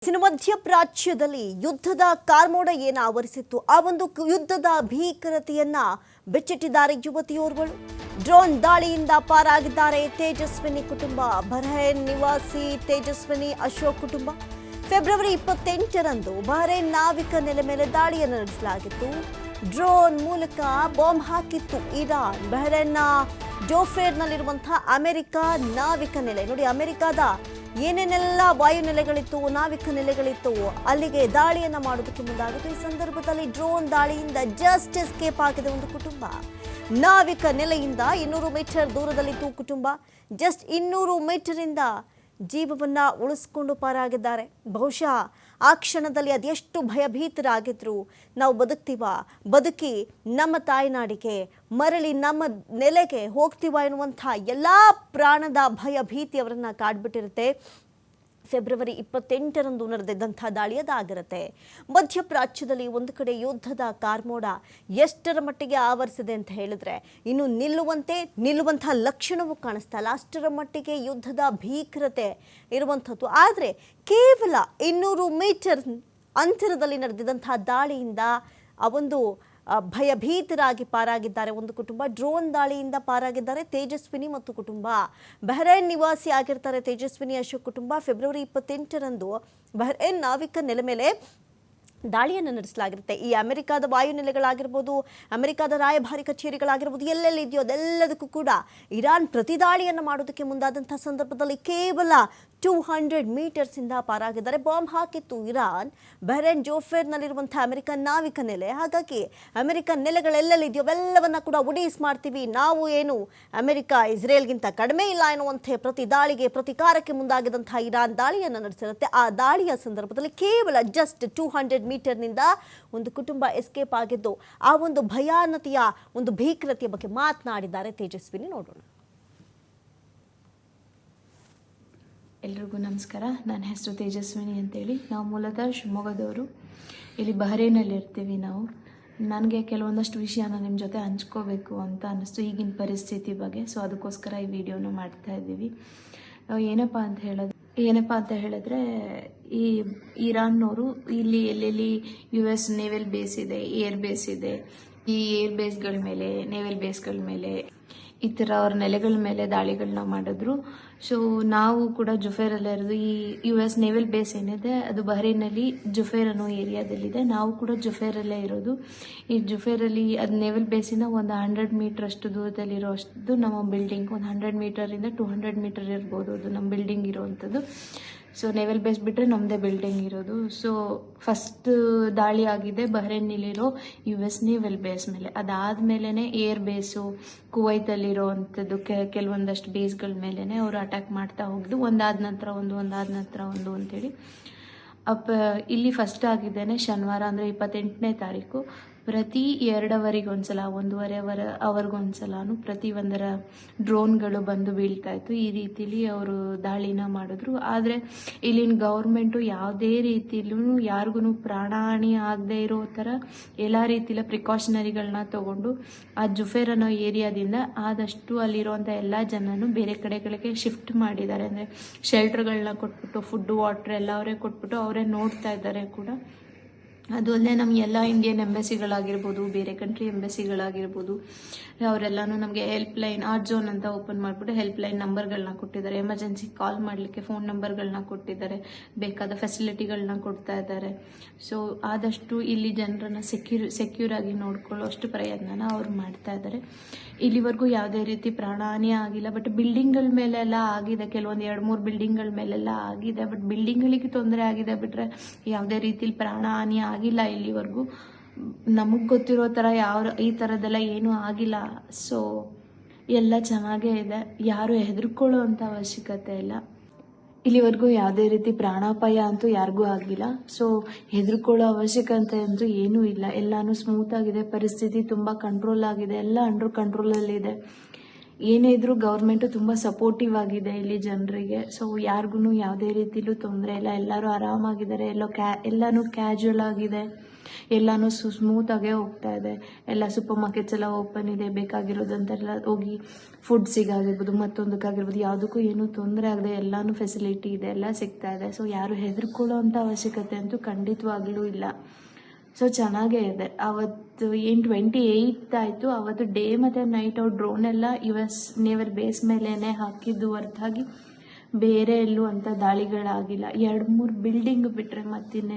ಮಧ್ಯಪ್ರಾಚ್ಯದಲ್ಲಿ ಯುದ್ಧದ ಕಾರ್ಮೋಡ ಏನು ಆವರಿಸಿತ್ತು ಆ ಒಂದು ಯುದ್ಧದ ಭೀಕರತೆಯನ್ನ ಬೆಚ್ಚಿಟ್ಟಿದ್ದಾರೆ ಯುವತಿಯೋರ್ವರು. ಡ್ರೋನ್ ದಾಳಿಯಿಂದ ಪಾರಾಗಿದ್ದಾರೆ ತೇಜಸ್ವಿನಿ ಕುಟುಂಬ. ಬಹ್ರೈನ್ ನಿವಾಸಿ ತೇಜಸ್ವಿನಿ ಅಶೋಕ್ ಕುಟುಂಬ. ಫೆಬ್ರವರಿ 28ರಂದು ಬಹ್ರೈನ್ ನಾವಿಕ ನೆಲೆ ಮೇಲೆ ದಾಳಿಯನ್ನು ನಡೆಸಲಾಗಿತ್ತು. ಡ್ರೋನ್ ಮೂಲಕ ಬಾಂಬ್ ಹಾಕಿತ್ತು ಇರಾನ್. ಬಹ್ರೈನ್ನ ಜೋಫೇರ್ನಲ್ಲಿರುವಂತಹ ಅಮೆರಿಕ ನಾವಿಕ ನೆಲೆ ನೋಡಿ, ಅಮೆರಿಕದ ಏನೇನೆಲ್ಲ ವಾಯುನೆಲೆಗಳಿತ್ತು, ನಾವಿಕ ನೆಲೆಗಳಿತ್ತು, ಅಲ್ಲಿಗೆ ದಾಳಿಯನ್ನ ಮಾಡೋದಕ್ಕೆ ಮುಂದಾಗಿತ್ತು. ಈ ಸಂದರ್ಭದಲ್ಲಿ ಡ್ರೋನ್ ದಾಳಿಯಿಂದ ಜಸ್ಟ್ ಎಸ್ಕೇಪ್ ಆಗಿದೆ ಒಂದು ಕುಟುಂಬ. ನಾವಿಕ ನೆಲೆಯಿಂದ 200 ಮೀಟರ್ ದೂರದಲ್ಲಿತ್ತು ಕುಟುಂಬ. ಜಸ್ಟ್ 200 ಮೀಟರಿಂದ ಜೀವವನ್ನ ಉಳಿಸ್ಕೊಂಡು ಪಾರಾಗಿದ್ದಾರೆ. ಬಹುಶಃ ಆ ಕ್ಷಣದಲ್ಲಿ ಅದೆಷ್ಟು ಭಯಭೀತರಾಗಿದ್ರು. ನಾವು ಬದುಕಿ ನಮ್ಮ ತಾಯ್ನಾಡಿಗೆ ಮರಳಿ ನಮ್ಮ ನೆಲೆಗೆ ಹೋಗ್ತೀವ ಎನ್ನುವಂಥ ಎಲ್ಲ ಪ್ರಾಣದ ಭಯಭೀತಿ ಅವರನ್ನು ಕಾಡ್ಬಿಟ್ಟಿರುತ್ತೆ. ಫೆಬ್ರವರಿ 28ರಂದು ನಡೆದಿದ್ದಂಥ ದಾಳಿ ಅದಾಗಿರುತ್ತೆ. ಮಧ್ಯಪ್ರಾಚ್ಯದಲ್ಲಿ ಒಂದು ಕಡೆ ಯುದ್ಧದ ಕಾರ್ಮೋಡ ಎಷ್ಟರ ಮಟ್ಟಿಗೆ ಆವರಿಸಿದೆ ಅಂತ ಹೇಳಿದ್ರೆ ಇನ್ನು ನಿಲ್ಲುವಂಥ ಲಕ್ಷಣವೂ ಕಾಣಿಸ್ತಾ ಇಲ್ಲ. ಅಷ್ಟರ ಮಟ್ಟಿಗೆ ಯುದ್ಧದ ಭೀಕರತೆ ಇರುವಂಥದ್ದು. ಆದರೆ ಕೇವಲ 200 ಮೀಟರ್ ಅಂತರದಲ್ಲಿ ನಡೆದಿದ್ದಂಥ ದಾಳಿಯಿಂದ ಆ ಒಂದು ಭಯಭೀತರಾಗಿ ಪಾರಾಗಿದ್ದಾರೆ ಒಂದು ಕುಟುಂಬ. ಡ್ರೋನ್ ದಾಳಿಯಿಂದ ಪಾರಾಗಿದ್ದಾರೆ ತೇಜಸ್ವಿನಿ ಮತ್ತು ಕುಟುಂಬ. ಬಹ್ರೈನ್ ನಿವಾಸಿ ಆಗಿರ್ತಾರೆ ತೇಜಸ್ವಿನಿ ಅಶೋಕ್ ಕುಟುಂಬ. ಫೆಬ್ರವರಿ 28ರಂದು ಬಹ್ರೈನ್ ನಾವಿಕ ನೆಲೆ ಮೇಲೆ ದಾಳಿಯನ್ನು ನಡೆಸಲಾಗಿರುತ್ತೆ. ಈ ಅಮೆರಿಕದ ವಾಯುನೆಲೆಗಳಾಗಿರ್ಬೋದು, ಅಮೆರಿಕದ ರಾಯಭಾರಿ ಕಚೇರಿಗಳಾಗಿರ್ಬೋದು, ಎಲ್ಲೆಲ್ಲಿದೆಯೋ ಅದೆಲ್ಲದಕ್ಕೂ ಕೂಡ ಇರಾನ್ ಪ್ರತಿದಾಳಿಯನ್ನು ಮಾಡೋದಕ್ಕೆ ಮುಂದಾದಂಥ ಸಂದರ್ಭದಲ್ಲಿ ಕೇವಲ 200 ಮೀಟರ್ಸಿಂದ ಪಾರಾಗಿದ್ದಾರೆ. ಬಾಂಬ್ ಹಾಕಿತ್ತು ಇರಾನ್ ಬಹ್ರೈನ್ ಜೋಫೇರ್ನಲ್ಲಿರುವಂಥ ಅಮೆರಿಕನ್ ನಾವಿಕ ನೆಲೆ. ಹಾಗಾಗಿ ಅಮೆರಿಕನ್ ನೆಲೆಗಳೆಲ್ಲೆಲ್ಲಿದೆಯೋ ಅವೆಲ್ಲವನ್ನ ಕೂಡ ಉಡೀಸ್ ಮಾಡ್ತೀವಿ, ನಾವು ಏನು ಅಮೆರಿಕ ಇಸ್ರೇಲ್ಗಿಂತ ಕಡಿಮೆ ಇಲ್ಲ ಎನ್ನುವಂತೆ ಪ್ರತಿಕಾರಕ್ಕೆ ಮುಂದಾಗಿದ್ದಂಥ ಇರಾನ್ ದಾಳಿಯನ್ನು ನಡೆಸಿರುತ್ತೆ. ಆ ದಾಳಿಯ ಸಂದರ್ಭದಲ್ಲಿ ಕೇವಲ ಜಸ್ಟ್ 200 ಮೀಟರ್ನಿಂದ ಒಂದು ಕುಟುಂಬ ಎಸ್ಕೇಪ್ ಆಗಿದ್ದು ಆ ಒಂದು ಭಯಾನತೆಯ ಒಂದು ಭೀಕರತೆಯ ಬಗ್ಗೆ ಮಾತನಾಡಿದ್ದಾರೆ ತೇಜಸ್ವಿನಿ. ನೋಡೋಣ. ಎಲ್ರಿಗೂ ನಮಸ್ಕಾರ. ನನ್ನ ಹೆಸರು ತೇಜಸ್ವಿನಿ ಅಂತೇಳಿ. ನಾವು ಮೂಲತಃ ಶಿವಮೊಗ್ಗದವರು. ಇಲ್ಲಿ ಬಹ್ರೈನಲ್ಲಿ ಇರ್ತೀವಿ ನಾವು. ನನಗೆ ಕೆಲವೊಂದಷ್ಟು ವಿಷಯನ ನಿಮ್ಮ ಜೊತೆ ಹಂಚ್ಕೋಬೇಕು ಅಂತ ಅನ್ನಿಸ್ತು ಈಗಿನ ಪರಿಸ್ಥಿತಿ ಬಗ್ಗೆ. ಸೊ ಅದಕ್ಕೋಸ್ಕರ ಈ ವಿಡಿಯೋನ ಮಾಡ್ತಾ ಇದ್ದೀವಿ. ಏನಪ್ಪ ಅಂತ ಹೇಳಿದ್ರೆ ಈ ಇರಾನ್ನವರು ಇಲ್ಲಿ ಎಲ್ಲೆಲ್ಲಿ US ನೇವಲ್ ಬೇಸ್ ಇದೆ, ಏರ್ ಬೇಸ್ ಇದೆ, ಈ ಏರ್ ಬೇಸ್ಗಳ ಮೇಲೆ, ನೇವಲ್ ಬೇಸ್ಗಳ ಮೇಲೆ ಈ ಥರ ಅವ್ರ ನೆಲೆಗಳ ಮೇಲೆ ದಾಳಿಗಳನ್ನ ಮಾಡಿದ್ರು. ಸೊ ನಾವು ಕೂಡ ಜುಫೇರಲ್ಲೇ ಇರೋದು. ಈ US ನೇವಲ್ ಬೇಸ್ ಏನಿದೆ ಅದು ಬಹ್ರೈನಲ್ಲಿ ಜುಫೇರ್ ಅನ್ನೋ ಏರಿಯಾದಲ್ಲಿದೆ. ನಾವು ಕೂಡ ಜುಫೇರಲ್ಲೇ ಇರೋದು. ಈ ಜುಫೇರಲ್ಲಿ ಅದು ನೇವಲ್ ಬೇಸಿಂದ ಒಂದು 100 ಮೀಟರ್ ಅಷ್ಟು ದೂರದಲ್ಲಿರೋ ಅಷ್ಟು ನಮ್ಮ ಬಿಲ್ಡಿಂಗ್. ಒಂದು 100 ಮೀಟರಿಂದ 200 ಮೀಟರ್ ಇರ್ಬೋದು ಅದು ನಮ್ಮ ಬಿಲ್ಡಿಂಗ್ ಇರೋವಂಥದ್ದು. ಸೊ ನೇವಲ್ ಬೇಸ್ ಬಿಟ್ಟರೆ ನಮ್ಮದೇ ಬಿಲ್ಡಿಂಗ್ ಇರೋದು. ಸೊ ಫಸ್ಟ್ ದಾಳಿ ಆಗಿದೆ ಬಹ್ರೈನ್ನಲ್ಲಿರೋ US ನೇವಲ್ ಬೇಸ್ ಮೇಲೆ. ಅದಾದಮೇಲೆ ಏರ್ ಬೇಸು ಕುವೈತಲ್ಲಿರೋ ಅಂಥದ್ದು ಕೆಲವೊಂದಷ್ಟು ಬೇಸ್ಗಳ ಮೇಲೇ ಅವರು ಅಟ್ಯಾಕ್ ಮಾಡ್ತಾ ಹೋಗಿದ್ದು, ಒಂದಾದ ನಂತರ ಒಂದು ಅಂತೇಳಿ. ಇಲ್ಲಿ ಫಸ್ಟ್ ಆಗಿದ್ದೇನೆ ಶನಿವಾರ ಅಂದರೆ 28ನೇ ತಾರೀಕು. ಪ್ರತಿ 2 ಅವರಿಗೊಂದ್ಸಲ, 1.5 ಅವರ್ಗೊಂದ್ಸಲಾನು ಪ್ರತಿ ಒಂದರ ಡ್ರೋನ್ಗಳು ಬಂದು ಬೀಳ್ತಾ ಇತ್ತು. ಈ ರೀತಿಲಿ ಅವರು ದಾಳಿನ ಮಾಡಿದ್ರು. ಆದರೆ ಇಲ್ಲಿನ ಗೌರ್ಮೆಂಟು ಯಾವುದೇ ರೀತಿಲೂ ಯಾರಿಗೂ ಪ್ರಾಣಹಾನಿ ಆಗದೆ ಇರೋ ಥರ ಎಲ್ಲ ರೀತಿಯ ಪ್ರಿಕಾಷನರಿಗಳನ್ನ ತಗೊಂಡು ಆ ಜುಫೇರ್ ಅನ್ನೋ ಏರಿಯಾದಿಂದ ಆದಷ್ಟು ಅಲ್ಲಿರುವಂಥ ಎಲ್ಲ ಜನನು ಬೇರೆ ಕಡೆಗಳಿಗೆ ಶಿಫ್ಟ್ ಮಾಡಿದ್ದಾರೆ. ಅಂದರೆ ಶೆಲ್ಟರ್ಗಳನ್ನ ಕೊಟ್ಬಿಟ್ಟು, ಫುಡ್ ವಾಟರ್ ಎಲ್ಲ ಅವರೇ ಕೊಟ್ಬಿಟ್ಟು ಅವರೇ ನೋಡ್ತಾ ಇದ್ದಾರೆ ಕೂಡ. ಅದು ಅಲ್ಲದೆ ನಮ್ಮ ಎಲ್ಲ ಇಂಡಿಯನ್ ಎಂಬಸಿಗಳಾಗಿರ್ಬೋದು, ಬೇರೆ ಕಂಟ್ರಿ ಎಂಬಸಿಗಳಾಗಿರ್ಬೋದು, ಅವರೆಲ್ಲನೂ ನಮಗೆ ಹೆಲ್ಪ್ ಲೈನ್ ಝೋನ್ ಅಂತ ಓಪನ್ ಮಾಡಿಬಿಟ್ಟು ಹೆಲ್ಪ್ ಲೈನ್ ನಂಬರ್ಗಳನ್ನ ಕೊಟ್ಟಿದ್ದಾರೆ. ಎಮರ್ಜೆನ್ಸಿ ಕಾಲ್ ಮಾಡಲಿಕ್ಕೆ ಫೋನ್ ನಂಬರ್ಗಳನ್ನ ಕೊಟ್ಟಿದ್ದಾರೆ. ಬೇಕಾದ ಫೆಸಿಲಿಟಿಗಳನ್ನ ಕೊಡ್ತಾ ಇದ್ದಾರೆ. ಸೊ ಆದಷ್ಟು ಇಲ್ಲಿ ಜನರನ್ನು ಸೆಕ್ಯೂರ್ ಆಗಿ ನೋಡ್ಕೊಳ್ಳೋ ಅಷ್ಟು ಪ್ರಯತ್ನನ ಅವ್ರು ಮಾಡ್ತಾ ಇದ್ದಾರೆ. ಇಲ್ಲಿವರೆಗೂ ಯಾವುದೇ ರೀತಿ ಪ್ರಾಣಹಾನಿ ಆಗಿಲ್ಲ. ಬಟ್ ಬಿಲ್ಡಿಂಗ್ಗಳ ಮೇಲೆಲ್ಲ ಆಗಿದೆ, ಕೆಲವೊಂದು 2-3 ಬಿಲ್ಡಿಂಗ್ಗಳ ಮೇಲೆಲ್ಲ ಆಗಿದೆ. ಬಟ್ ಬಿಲ್ಡಿಂಗ್ಗಳಿಗೆ ತೊಂದರೆ ಆಗಿದೆ ಬಿಟ್ಟರೆ ಯಾವುದೇ ರೀತಿಲಿ ಪ್ರಾಣಹಾನಿ ಆಗಿಲ್ಲ ಇಲ್ಲಿವರೆಗೂ. ನಮಗೆ ಗೊತ್ತಿರೋ ಥರ ಈ ಥರದ್ದೆಲ್ಲ ಏನೂ ಆಗಿಲ್ಲ. ಸೊ ಎಲ್ಲ ಚೆನ್ನಾಗೇ ಇದೆ. ಯಾರು ಹೆದರ್ಕೊಳ್ಳೋ ಅಂಥ ಅವಶ್ಯಕತೆ ಇಲ್ಲ. ಇಲ್ಲಿವರೆಗೂ ಯಾವುದೇ ರೀತಿ ಪ್ರಾಣಾಪಾಯ ಅಂತೂ ಯಾರಿಗೂ ಆಗಿಲ್ಲ. ಸೊ ಹೆದರ್ಕೊಳ್ಳೋ ಅವಶ್ಯಕತೆ ಅಂತೂ ಏನೂ ಇಲ್ಲ. ಎಲ್ಲಾನು ಸ್ಮೂತ್ ಆಗಿದೆ. ಪರಿಸ್ಥಿತಿ ತುಂಬ ಕಂಟ್ರೋಲ್ ಆಗಿದೆ. ಎಲ್ಲ ಅಂಡರ್ ಕಂಟ್ರೋಲಲ್ಲಿದೆ. ಏನೇ ಇದ್ರೂ ಗೌರ್ಮೆಂಟು ತುಂಬ ಸಪೋರ್ಟಿವ್ ಆಗಿದೆ ಇಲ್ಲಿ ಜನರಿಗೆ. ಸೊ ಯಾರಿಗೂ ಯಾವುದೇ ರೀತಿಲೂ ತೊಂದರೆ ಇಲ್ಲ, ಎಲ್ಲರೂ ಆರಾಮಾಗಿದ್ದಾರೆ. ಎಲ್ಲನೂ ಕ್ಯಾಶುವಲ್ ಆಗಿದೆ, ಎಲ್ಲನೂ ಸ್ಮೂತಾಗೇ ಹೋಗ್ತಾ ಇದೆ. ಎಲ್ಲ ಸೂಪರ್ ಮಾರ್ಕೆಟ್ಸ್ ಎಲ್ಲ ಓಪನ್ ಇದೆ, ಬೇಕಾಗಿರೋದಂತೆಲ್ಲ ಹೋಗಿ ಫುಡ್ಸಿಗಾಗಿರ್ಬೋದು ಮತ್ತೊಂದಕ್ಕಾಗಿರ್ಬೋದು ಯಾವುದಕ್ಕೂ ಏನೂ ತೊಂದರೆ ಆಗದೆ ಎಲ್ಲನೂ ಫೆಸಿಲಿಟಿ ಇದೆ, ಎಲ್ಲ ಸಿಗ್ತಾ ಇದೆ. ಸೊ ಯಾರು ಹೆದರ್ಕೊಳ್ಳೋ ಅಂಥ ಅವಶ್ಯಕತೆ ಅಂತೂ ಖಂಡಿತವಾಗ್ಲೂ ಇಲ್ಲ. ಸೊ ಚೆನ್ನಾಗೇ ಇದೆ. ಅವತ್ತು ಏನು 28 ಆಯಿತು, ಅವತ್ತು ಡೇ ಮತ್ತು ನೈಟ್ ಅವ್ರು ಡ್ರೋನ್ ಎಲ್ಲ US ನೇವಲ್ ಬೇಸ್ ಮೇಲೇ ಹಾಕಿದ್ದು ಹೊರತಾಗಿ ಬೇರೆ ಎಲ್ಲೂ ಅಂಥ ದಾಳಿಗಳಾಗಿಲ್ಲ. 2-3 ಬಿಲ್ಡಿಂಗ್ ಬಿಟ್ಟರೆ ಮತ್ತಿನ್ನೇ